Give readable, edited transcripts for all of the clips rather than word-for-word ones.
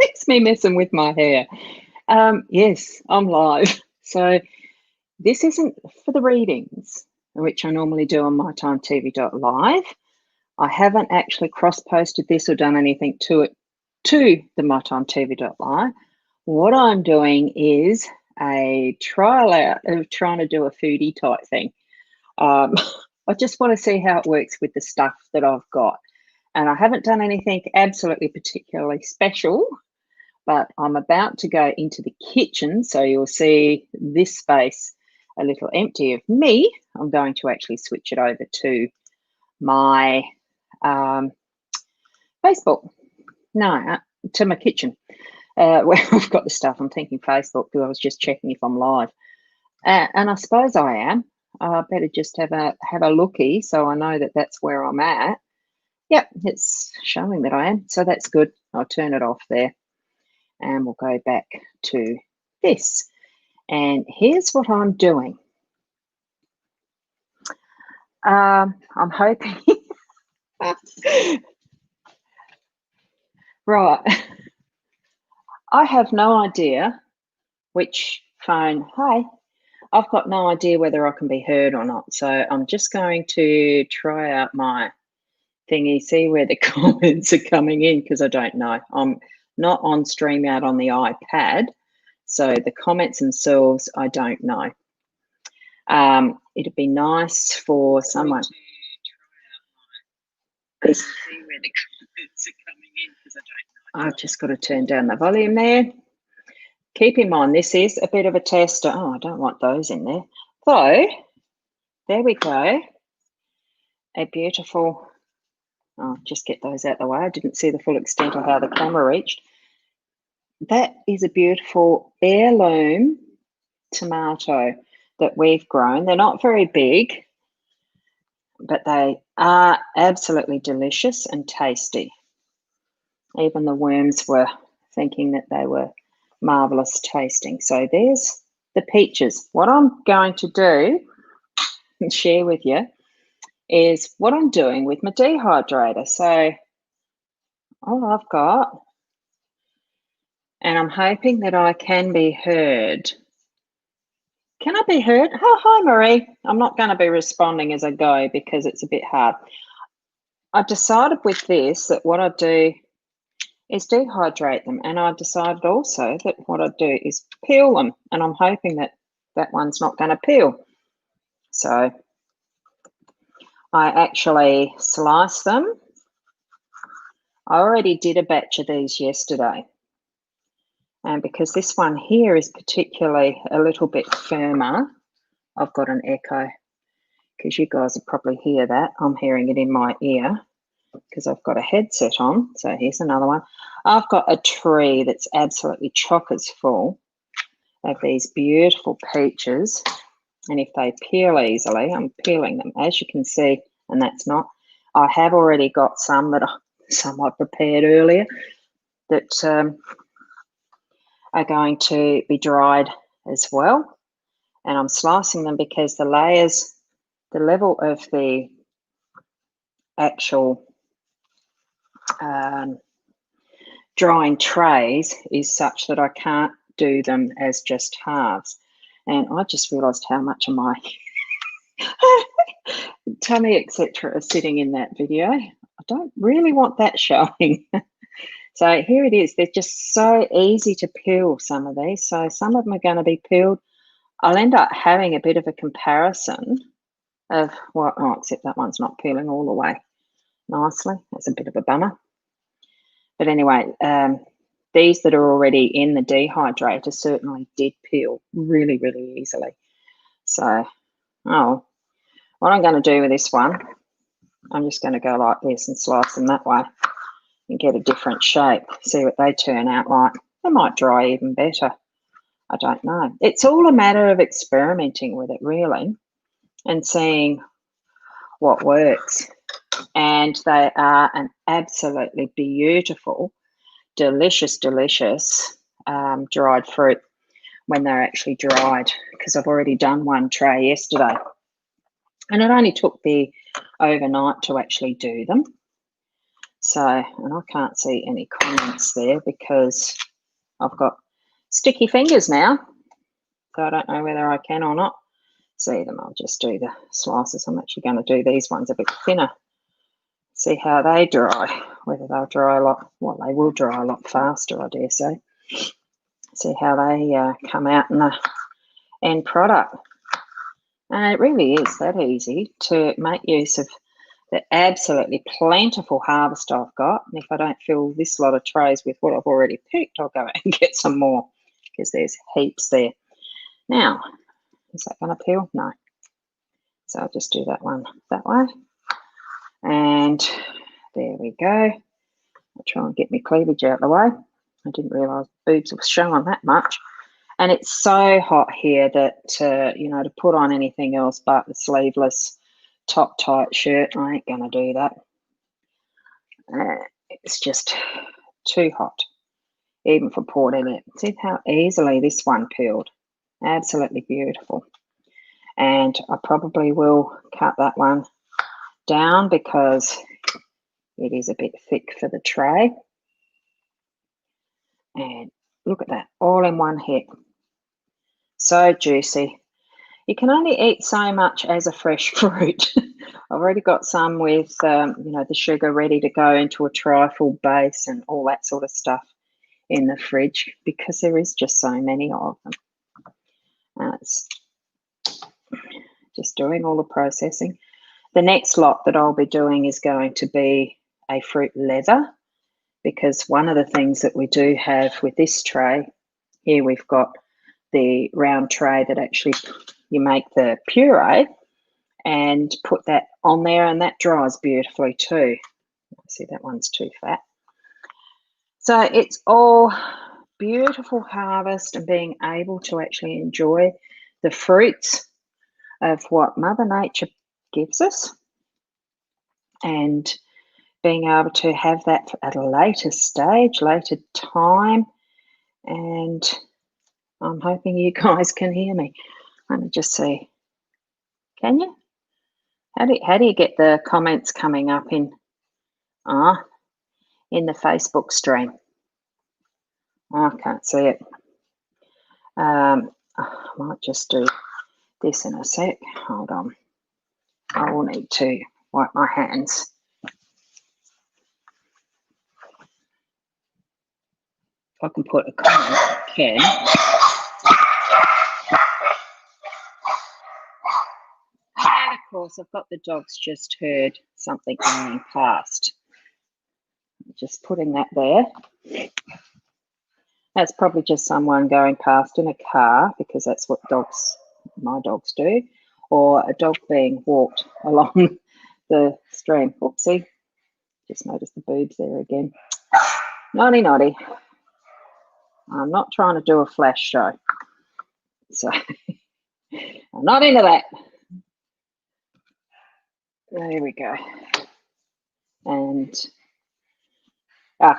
It's me messing with my hair. Yes, I'm live. So this isn't for the readings, which I normally do on mytimetv.live. I haven't actually cross-posted this or done anything to it to the mytimetv.live. What I'm doing is a trial out of trying to do a foodie type thing. I just want to see how it works with the stuff that I've got. And I haven't done anything absolutely particularly special, but I'm about to go into the kitchen. So you'll see this space a little empty of me. I'm going to actually switch it over to my Facebook. No, to my kitchen, where I've got the stuff. I'm thinking Facebook because I was just checking if I'm live. And I suppose I am. I better just have a looky so I know that that's where I'm at. Yep, it's showing that I am. So that's good. I'll turn it off there. And we'll go back to this. And here's what I'm doing. I'm hoping. Right. I have no idea which phone. Hi. I've got no idea whether I can be heard or not. So I'm just going to try out my thingy, see where the comments are coming in, because I don't know. I'm not on StreamYard on the iPad. So the comments themselves, I don't know. It'd be nice for someone to try out see where the comments are coming in, because I don't know. I've just got to turn down the volume there. Keep in mind, this is a bit of a tester. Oh, I don't want those in there. So there we go. A beautiful, I'll just get those out the way. I didn't see the full extent of how the camera reached. That is a beautiful heirloom tomato that we've grown. They're not very big, but they are absolutely delicious and tasty. Even the worms were thinking that they were marvelous tasting. So there's the peaches. What I'm going to do and share with you is what I'm doing with my dehydrator. So all I've got, and I'm hoping that I can be heard. Can I be heard? Oh, hi, Marie. I'm not going to be responding as I go because it's a bit hard. I decided with this that what I do is dehydrate them, and I decided also that what I do is peel them, and I'm hoping that that one's not going to peel. So I actually slice them. I already did a batch of these yesterday. And because this one here is particularly a little bit firmer, I've got an echo because you guys will probably hear that. I'm hearing it in my ear because I've got a headset on. So here's another one. I've got a tree that's absolutely chockers full of these beautiful peaches. And if they peel easily, I'm peeling them, as you can see, and that's not. I have already got some that I prepared earlier that are going to be dried as well. And I'm slicing them because the layers, the level of the actual drying trays is such that I can't do them as just halves. And I just realised how much of my tummy, etc., are sitting in that video. I don't really want that showing. So here it is. They're just so easy to peel, some of these. So some of them are going to be peeled. I'll end up having a bit of a comparison of what, oh, except that one's not peeling all the way nicely. That's a bit of a bummer. But anyway, these that are already in the dehydrator certainly did peel really, really easily. So, oh, what I'm going to do with this one, I'm just going to go like this and slice them that way and get a different shape, see what they turn out like. They might dry even better. I don't know. It's all a matter of experimenting with it, really, and seeing what works. And they are an absolutely beautiful, delicious, delicious dried fruit when they're actually dried, because I've already done one tray yesterday. And it only took me overnight to actually do them. So, and I can't see any comments there because I've got sticky fingers now. So I don't know whether I can or not see them. I'll just do the slices. I'm actually going to do these ones a bit thinner. See how they dry, whether they'll dry a lot, well, they will dry a lot faster, I dare say. See how they come out in the end product. And it really is that easy to make use of the absolutely plentiful harvest I've got. And if I don't fill this lot of trays with what I've already picked, I'll go out and get some more because there's heaps there. Now, is that going to peel? No. So I'll just do that one that way. And there we go. I'll try and get my cleavage out of the way. I didn't realise boobs were showing that much. And it's so hot here that, you know, to put on anything else but the sleeveless top tight shirt, I ain't going to do that. It's just too hot, even for putting it. See how easily this one peeled. Absolutely beautiful. And I probably will cut that one down because it is a bit thick for the tray. And look at that, all in one hit. So juicy. You can only eat so much as a fresh fruit. I've already got some with, you know, the sugar ready to go into a trifle base and all that sort of stuff in the fridge because there is just so many of them. And it's just doing all the processing. The next lot that I'll be doing is going to be a fruit leather because one of the things that we do have with this tray, here we've got the round tray that actually you make the puree and put that on there and that dries beautifully too. See, that one's too fat. So it's all beautiful harvest and being able to actually enjoy the fruits of what Mother Nature gives us and being able to have that at a later stage, later time. And I'm hoping you guys can hear me. Let me just see. Can you? How do you get the comments coming up in the Facebook stream? I can't see it. I might just do this in a sec. Hold on. I will need to wipe my hands. If I can put a comment, I can. And of course, I've got the dogs just heard something going past. Just putting that there. That's probably just someone going past in a car because that's what my dogs do, or a dog being walked along the stream. Oopsie, just noticed the boobs there again. Naughty, naughty. I'm not trying to do a flash show, so I'm not into that. There we go. And,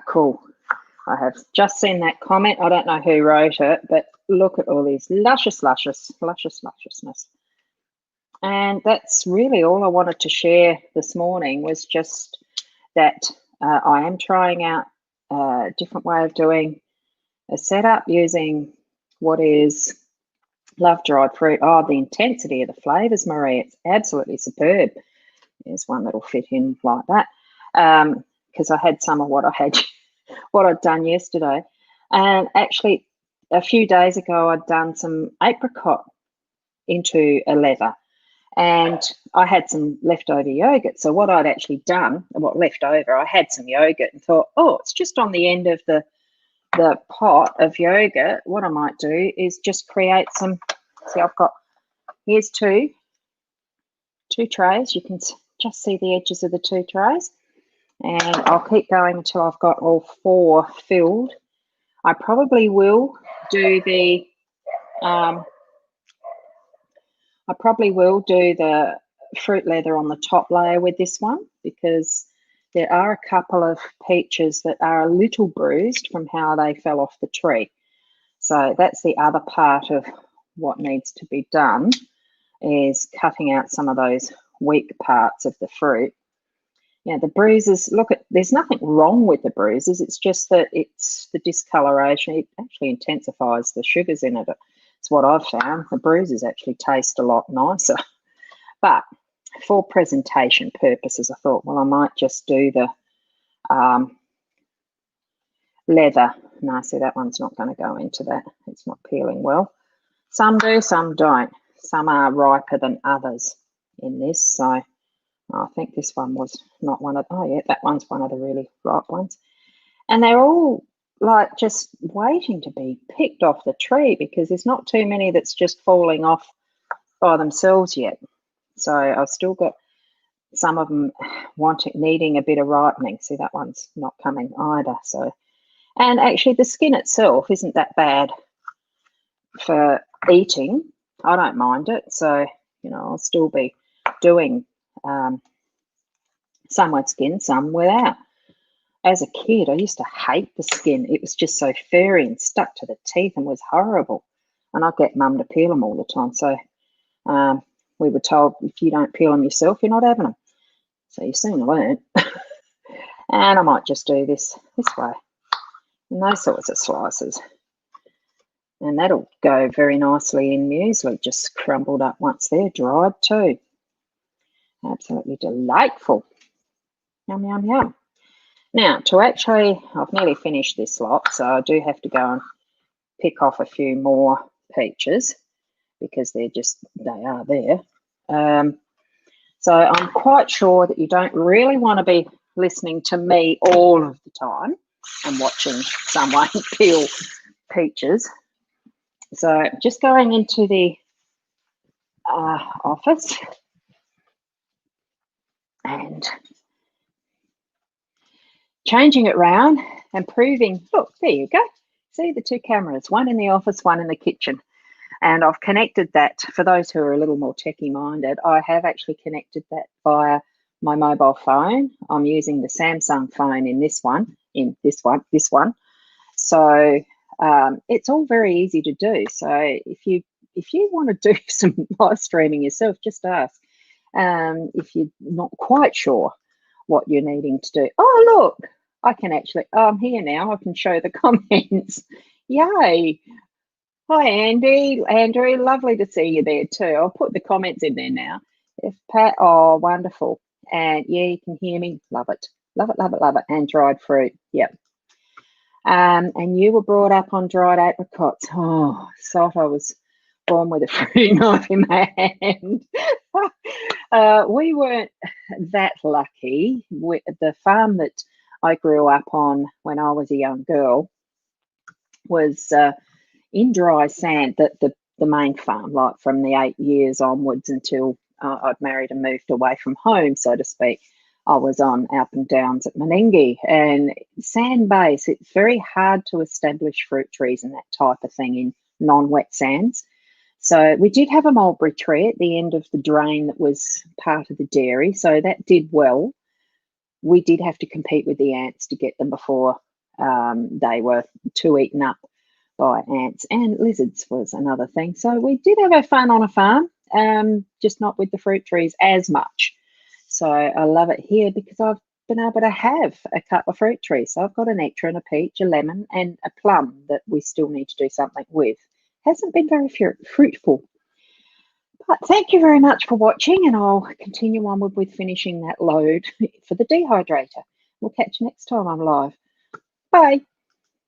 cool. I have just seen that comment. I don't know who wrote it, but look at all these lusciousness. And that's really all I wanted to share this morning was just that I am trying out a different way of doing a setup using what is love dried fruit. Oh, the intensity of the flavours, Marie, it's absolutely superb. There's one that'll fit in like that because I had some of what I'd done yesterday. And actually, a few days ago, I'd done some apricot into a leather. And I had some leftover yogurt. So what I'd actually done, what left over, I had some yogurt and thought, oh, it's just on the end of the pot of yogurt. What I might do is just create some, see, here's two trays. You can just see the edges of the two trays. And I'll keep going until I've got all four filled. I probably will do the fruit leather on the top layer with this one because there are a couple of peaches that are a little bruised from how they fell off the tree. So that's the other part of what needs to be done is cutting out some of those weak parts of the fruit Yeah, the bruises, look, there's nothing wrong with the bruises. It's just that it's the discoloration. It actually intensifies the sugars in it. It's what I've found. The bruises actually taste a lot nicer. But for presentation purposes, I thought, well, I might just do the leather. No, see, that one's not going to go into that. It's not peeling well. Some do, some don't. Some are riper than others in this. So I think this one was not one of, oh yeah, that one's one of the really ripe ones. And they're all like just waiting to be picked off the tree because there's not too many that's just falling off by themselves yet. So I've still got some of them needing a bit of ripening. See, that one's not coming either. So, and actually the skin itself isn't that bad for eating. I don't mind it. So, you know, I'll still be doing some with skin, some without. As a kid, I used to hate the skin. It was just so furry and stuck to the teeth and was horrible. And I'd get mum to peel them all the time. So we were told, if you don't peel them yourself, you're not having them. So you soon learn. And I might just do this way. And those sorts of slices. And that'll go very nicely in muesli, just crumbled up once they're dried too. Absolutely delightful. Yum, yum, yum. Now, I've nearly finished this lot, so I do have to go and pick off a few more peaches because they are there. So I'm quite sure that you don't really want to be listening to me all of the time and watching someone peel peaches. So just going into the office and changing it round and proving, look, there you go. See the two cameras, one in the office, one in the kitchen. And I've connected that, for those who are a little more techie minded, I have actually connected that via my mobile phone. I'm using the Samsung phone in this one. So it's all very easy to do. So if you want to do some live streaming yourself, just ask. If you're not quite sure what you're needing to do. Oh, look, I can actually, I'm here now. I can show the comments. Yay. Hi, Andy. Andrew, lovely to see you there too. I'll put the comments in there now. If Pat, oh, wonderful. And yeah, you can hear me. Love it. Love it, love it, love it. And dried fruit. Yep. And you were brought up on dried apricots. Oh, salt, I was born with a fruit knife in my hand. We weren't that lucky. The farm that I grew up on when I was a young girl was in dry sand, the main farm, like from the 8 years onwards until I'd married and moved away from home, so to speak. I was on up and downs at Menengi, and sand base, it's very hard to establish fruit trees and that type of thing in non-wet sands. So we did have a mulberry tree at the end of the drain that was part of the dairy, so that did well. We did have to compete with the ants to get them before they were too eaten up by ants, and lizards was another thing. So we did have our fun on a farm, just not with the fruit trees as much. So I love it here because I've been able to have a couple of fruit trees. So I've got a nectarine, a peach, a lemon, and a plum that we still need to do something with. Hasn't been very fruitful. But thank you very much for watching, and I'll continue onward with finishing that load for the dehydrator. We'll catch you next time I'm live. Bye.